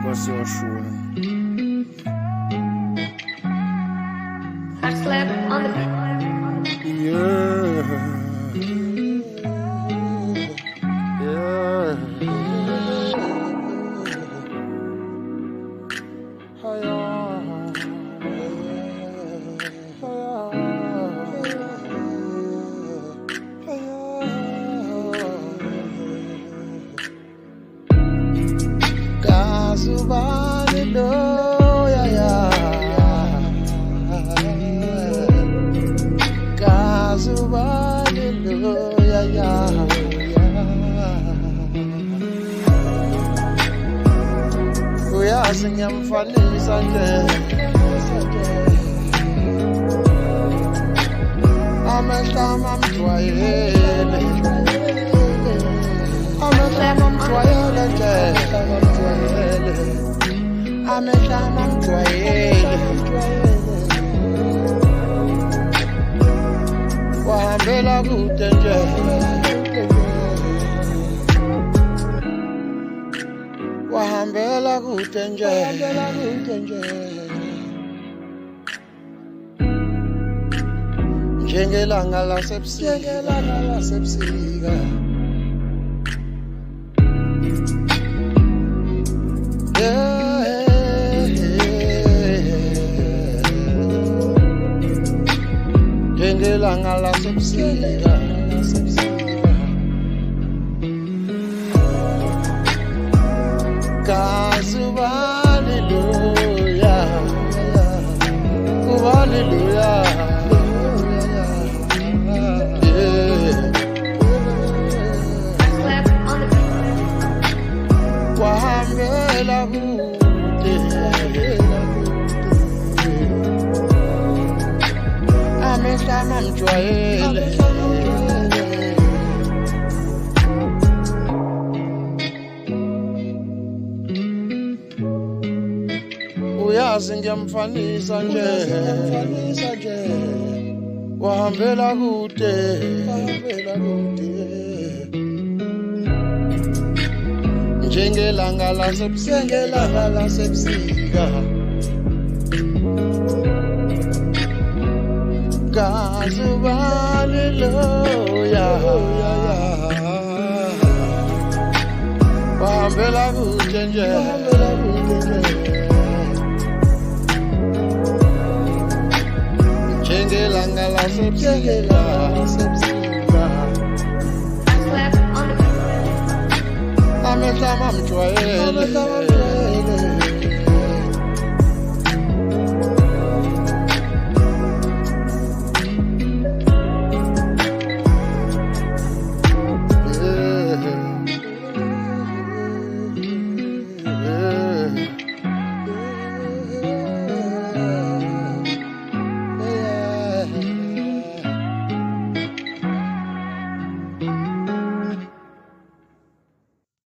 Wasiyashula. Hard slap on the beat. Yeah. Kasubani do ya Kasubani do ya Uyazi ngiyamfanisa nje Amehlama mjwayele Amehlama mjwayele nje Amehlama mjwayele Wahambela kude nje Wahambela kude nje Njengelanga lasebusika Njengelanga lasebusika Hallelujah, hallelujah, Slap on the beat. wahambela kude, amehlama mjwayele. Uyazi ngiyamfanisa nje wahambela kude njengelanga lasebusika Kasubani loya wahambela kude nje Njengelanga lasebusika Slap on the beat. Amehlama mjwayele